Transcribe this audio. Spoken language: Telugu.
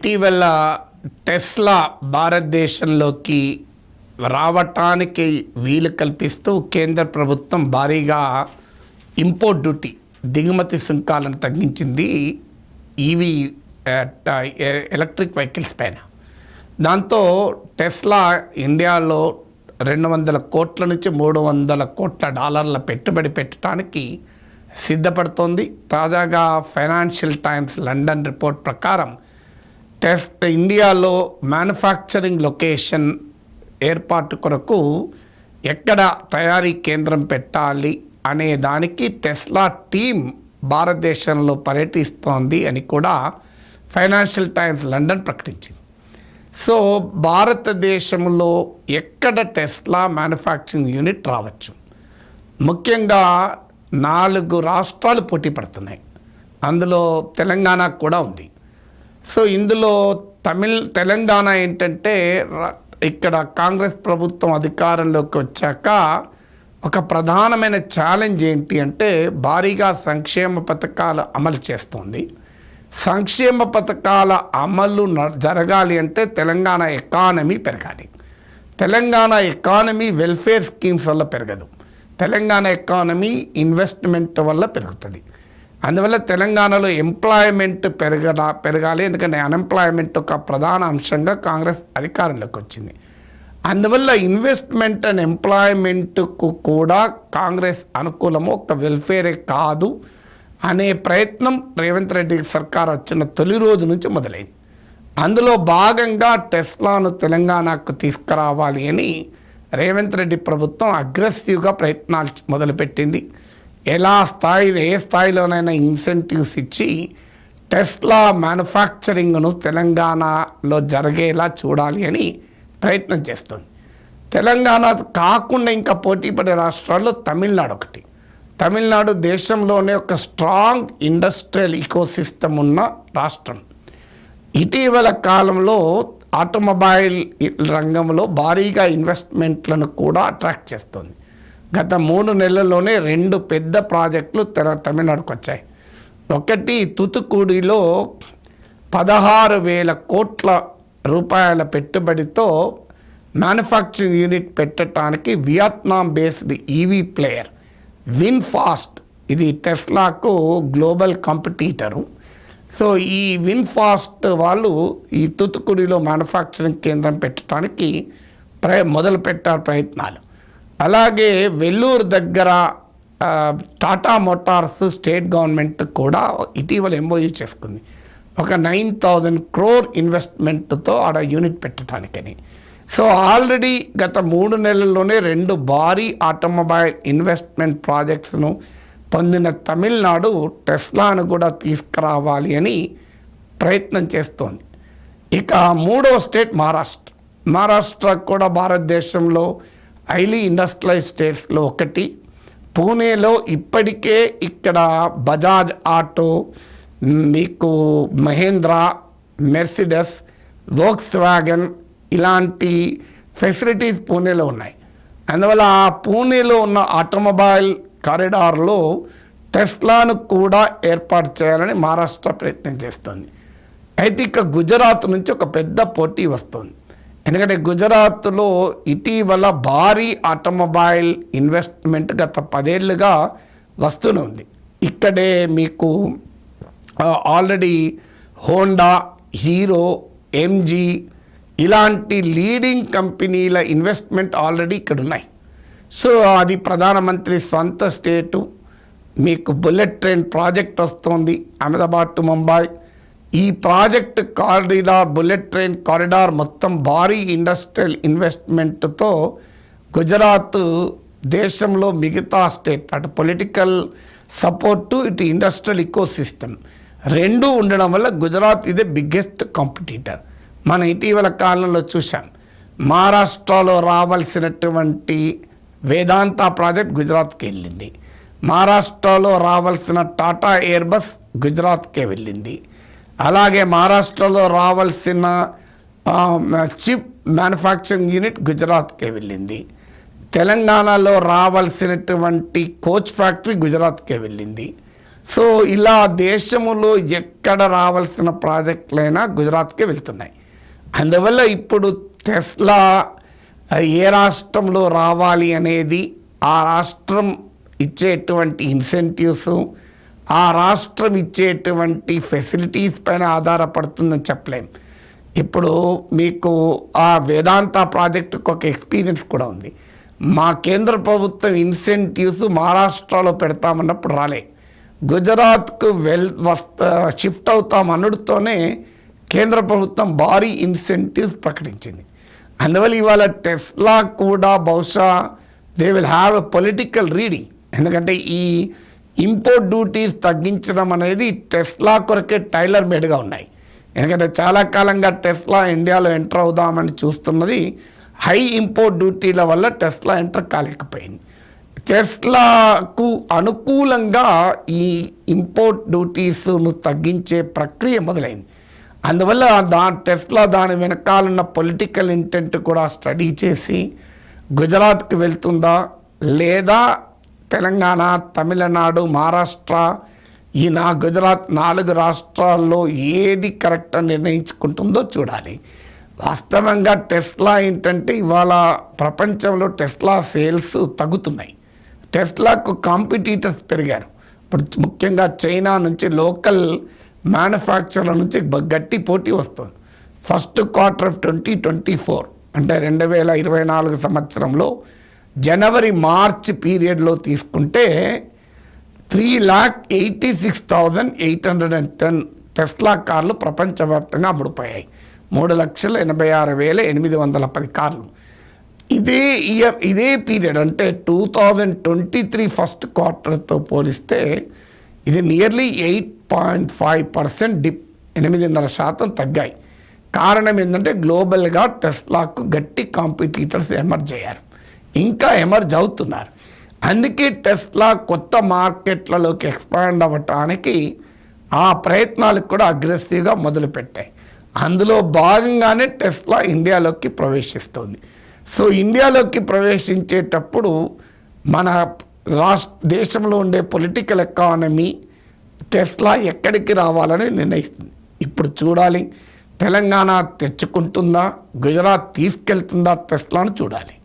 ఇటీవల టెస్లా భారతదేశంలోకి రావటానికి వీలు కల్పిస్తూ కేంద్ర ప్రభుత్వం భారీగా ఇంపోర్ట్ డ్యూటీ దిగుమతి సుంకాలను తగ్గించింది ఈవీ ఎలక్ట్రిక్ వెహికల్స్ పైన. దాంతో టెస్లా ఇండియాలో 200 కోట్ల నుంచి 300 కోట్ల డాలర్ల పెట్టుబడి పెట్టడానికి సిద్ధపడుతోంది. తాజాగా ఫైనాన్షియల్ టైమ్స్ లండన్ రిపోర్ట్ ప్రకారం ఇండియాలో మ్యానుఫ్యాక్చరింగ్ లొకేషన్ ఏర్పాటు కొరకు ఎక్కడ తయారీ కేంద్రం పెట్టాలి అనే దానికి టెస్లా టీం భారతదేశంలో పర్యటిస్తోంది అని కూడా ఫైనాన్షియల్ టైమ్స్ లండన్ ప్రకటించింది. సో భారతదేశంలో ఎక్కడ టెస్లా మ్యానుఫ్యాక్చరింగ్ యూనిట్ రావచ్చు? ముఖ్యంగా 4 రాష్ట్రాలు పోటీ పడుతున్నాయి. అందులో తెలంగాణ కూడా ఉంది. సో ఇందులో తెలంగాణ ఏంటంటే ఇక్కడ కాంగ్రెస్ ప్రభుత్వం అధికారంలోకి వచ్చాక ఒక ప్రధానమైన ఛాలెంజ్ ఏంటి అంటే భారీగా సంక్షేమ పథకాలు అమలు చేస్తుంది. సంక్షేమ పథకాల అమలు జరగాలి అంటే తెలంగాణ ఎకానమీ పెరగాలి. తెలంగాణ ఎకానమీ వెల్ఫేర్ స్కీమ్స్ వల్ల పెరగదు. తెలంగాణ ఎకానమీ ఇన్వెస్ట్మెంట్ వల్ల పెరుగుతుంది. అందువల్ల తెలంగాణలో ఎంప్లాయ్మెంట్ పెరగాలి. ఎందుకంటే అన్ఎంప్లాయ్మెంట్ ఒక ప్రధాన అంశంగా కాంగ్రెస్ అధికారంలోకి వచ్చింది. అందువల్ల ఇన్వెస్ట్మెంట్ అండ్ ఎంప్లాయ్మెంట్కు కూడా కాంగ్రెస్ అనుకూలము, ఒక వెల్ఫేరే కాదు అనే ప్రయత్నం రేవంత్ రెడ్డి సర్కార్ వచ్చిన తొలి రోజు నుంచి మొదలైంది. అందులో భాగంగా టెస్లాను తెలంగాణకు తీసుకురావాలి అని రేవంత్ రెడ్డి ప్రభుత్వం అగ్రెసివ్గా ప్రయత్నాలు మొదలుపెట్టింది. ఏ స్థాయిలోనైనా ఇన్సెంటివ్స్ ఇచ్చి టెస్లా మ్యానుఫ్యాక్చరింగ్ను తెలంగాణలో జరిగేలా చూడాలి అని ప్రయత్నం చేస్తుంది. తెలంగాణ కాకుండా ఇంకా పోటీ పడే రాష్ట్రాల్లో తమిళనాడు ఒకటి. తమిళనాడు దేశంలోనే ఒక స్ట్రాంగ్ ఇండస్ట్రియల్ ఈకోసిస్టమ్ ఉన్న రాష్ట్రం. ఇటీవల కాలంలో ఆటోమొబైల్ రంగంలో భారీగా ఇన్వెస్ట్మెంట్లను కూడా అట్రాక్ట్ చేస్తుంది. గత 3 నెలల్లోనే 2 పెద్ద ప్రాజెక్టులు తమిళనాడుకు వచ్చాయి. ఒకటి తుతుకుడిలో 16,000 కోట్ల రూపాయల పెట్టుబడితో మ్యానుఫ్యాక్చరింగ్ యూనిట్ పెట్టడానికి Vietnam based EV player VinFast, ఇది టెస్లాకు గ్లోబల్ కాంపిటీటరు. సో ఈ విన్ఫాస్ట్ వాళ్ళు ఈ తుతుకుడిలో మ్యానుఫ్యాక్చరింగ్ కేంద్రం పెట్టడానికి మొదలుపెట్టారు ప్రయత్నాలు. అలాగే వెల్లూరు దగ్గర టాటా మోటార్స్ స్టేట్ గవర్నమెంట్ కూడా ఇటీవల ఎంఓయూ చేసుకుంది. ఒక 9,000 crore ఇన్వెస్ట్మెంట్తో ఆడ యూనిట్ పెట్టడానికని. సో ఆల్రెడీ గత 3 నెలల్లోనే 2 భారీ ఆటోమొబైల్ ఇన్వెస్ట్మెంట్ ప్రాజెక్ట్స్ను పొందిన తమిళనాడు టెస్లాను కూడా తీసుకురావాలి అని ప్రయత్నం చేస్తోంది. ఇక 3వ స్టేట్ మహారాష్ట్ర కూడా భారతదేశంలో హైలీ ఇండస్ట్రియలైజ్ స్టేట్స్లో ఒకటి. పూణేలో ఇప్పటికే ఇక్కడ బజాజ్ ఆటో, మీకు మహేంద్రా, మెర్సిడెస్, వోక్స్ వ్యాగన్ ఇలాంటి ఫెసిలిటీస్ పూణేలో ఉన్నాయి. అందువల్ల ఆ పూణేలో ఉన్న ఆటోమొబైల్ కారిడార్లో టెస్లాను కూడా ఏర్పాటు చేయాలని మహారాష్ట్ర ప్రయత్నం చేస్తుంది. అయితే ఇక గుజరాత్ నుంచి ఒక పెద్ద పోటీ వస్తుంది. ఎందుకంటే గుజరాత్లో ఇటీవల భారీ ఆటోమొబైల్ ఇన్వెస్ట్మెంట్ గత 10 ఏళ్ళుగా వస్తూనే ఉంది. ఇక్కడే మీకు ఆల్రెడీ హోండా, హీరో, ఎంజీ ఇలాంటి లీడింగ్ కంపెనీల ఇన్వెస్ట్మెంట్ ఆల్రెడీ ఇక్కడ ఉన్నాయి. సో అది ప్రధానమంత్రి స్వంత స్టేటు. మీకు బుల్లెట్ ట్రైన్ ప్రాజెక్ట్ వస్తుంది అహ్మదాబాద్ టు ముంబై. ఈ project corridor, bullet train corridor మొత్తం భారీ ఇండస్ట్రియల్ ఇన్వెస్ట్మెంట్తో గుజరాత్ దేశంలో మిగతా స్టేట్ అటు పొలిటికల్ సపోర్టు, ఇటు ఇండస్ట్రియల్ ఇకోసిస్టమ్ 2 ఉండడం వల్ల గుజరాత్ ఇదే బిగ్గెస్ట్ కాంపిటీటర్. మన ఇటీవల కాలంలో చూసాం. మహారాష్ట్రలో రావాల్సినటువంటి వేదాంత ప్రాజెక్ట్ గుజరాత్కి వెళ్ళింది. మహారాష్ట్రలో రావాల్సిన టాటా ఎయిర్బస్ గుజరాత్కే వెళ్ళింది. అలాగే మహారాష్ట్రలో రావాల్సిన చిప్ మ్యానుఫ్యాక్చరింగ్ యూనిట్ గుజరాత్కే వెళ్ళింది. తెలంగాణలో రావాల్సినటువంటి కోచ్ ఫ్యాక్టరీ గుజరాత్కే వెళ్ళింది. సో ఇలా దేశంలో ఎక్కడ రావాల్సిన ప్రాజెక్టులైనా గుజరాత్కే వెళ్తున్నాయి. అందువల్ల ఇప్పుడు టెస్లా ఏ రాష్ట్రంలో రావాలి అనేది ఆ రాష్ట్రం ఇచ్చేటువంటి ఇన్సెంటివ్స్, ఆ రాష్ట్రం ఇచ్చేటువంటి ఫెసిలిటీస్ పైన ఆధారపడుతుందని చెప్పలేం. ఇప్పుడు మీకు ఆ వేదాంత ప్రాజెక్టుకు ఒక ఎక్స్పీరియన్స్ కూడా ఉంది. మా కేంద్ర ప్రభుత్వం ఇన్సెంటివ్స్ మహారాష్ట్రలో పెడతామన్నప్పుడు రాలే, గుజరాత్కు షిఫ్ట్ అవుతాం అనుడుతోనే కేంద్ర ప్రభుత్వం భారీ ఇన్సెంటివ్స్ ప్రకటించింది. అందువల్ల ఇవాళ టెస్లా కూడా బహుశా they will have a political reading. ఎందుకంటే ఈ ఇంపోర్ట్ డ్యూటీస్ తగ్గించడం అనేది టెస్లా కొరకే టైలర్ మేడ్గా ఉన్నాయి. ఎందుకంటే చాలా కాలంగా టెస్లా ఇండియాలో ఎంటర్ అవుదామని చూస్తున్నది హై ఇంపోర్ట్ డ్యూటీల వల్ల టెస్లా ఎంటర్ కాలేకపోయింది. టెస్లాకు అనుకూలంగా ఈ ఇంపోర్ట్ డ్యూటీస్ను తగ్గించే ప్రక్రియ మొదలైంది. అందువల్ల టెస్లా దాని వెనకాలన్న పొలిటికల్ ఇంటెంట్ కూడా స్టడీ చేసి గుజరాత్కి వెళ్తుందా లేదా తెలంగాణ, తమిళనాడు, మహారాష్ట్ర, ఈ గుజరాత్ 4 రాష్ట్రాల్లో ఏది కరెక్ట్ అని నిర్ణయించుకుంటుందో చూడాలి. వాస్తవంగా టెస్లా ఏంటంటే ఇవాళ ప్రపంచంలో టెస్లా సేల్స్ తగ్గుతున్నాయి. టెస్లాకు కాంపిటీటర్స్ పెరిగారు. ఇప్పుడు ముఖ్యంగా చైనా నుంచి లోకల్ మ్యానుఫ్యాక్చరర్ నుంచి గట్టి పోటీ వస్తుంది. ఫస్ట్ క్వార్టర్ ఆఫ్ 2024 అంటే 2024 సంవత్సరంలో జనవరి మార్చ్ పీరియడ్లో తీసుకుంటే 3,86,810 టెస్లా కార్లు ప్రపంచవ్యాప్తంగా అమ్ముడుపోయాయి. 3,86,810 కార్లు. ఇదే పీరియడ్ అంటే 2023 ఫస్ట్ క్వార్టర్తో పోలిస్తే ఇది నియర్లీ 8.5% డిప్, 8.5% తగ్గాయి. కారణం ఏంటంటే గ్లోబల్గా టెస్లాకు గట్టి కాంపిటీటర్స్ ఎమర్జ్ అయ్యారు, ఇంకా ఎమర్జ్ అవుతున్నారు. అందుకే టెస్లా కొత్త మార్కెట్లలోకి ఎక్స్పాండ్ అవ్వటానికి ఆ ప్రయత్నాలకు కూడా అగ్రెసివ్గా మొదలుపెట్టాయి. అందులో భాగంగానే టెస్లా ఇండియాలోకి ప్రవేశిస్తుంది. సో ఇండియాలోకి ప్రవేశించేటప్పుడు మన దేశంలో ఉండే పొలిటికల్ ఎకానమీ టెస్లా ఎక్కడికి రావాలని నిర్ణయిస్తుంది. ఇప్పుడు చూడాలి, తెలంగాణ తెచ్చుకుంటుందా, గుజరాత్ తీసుకెళ్తుందా టెస్లాను చూడాలి.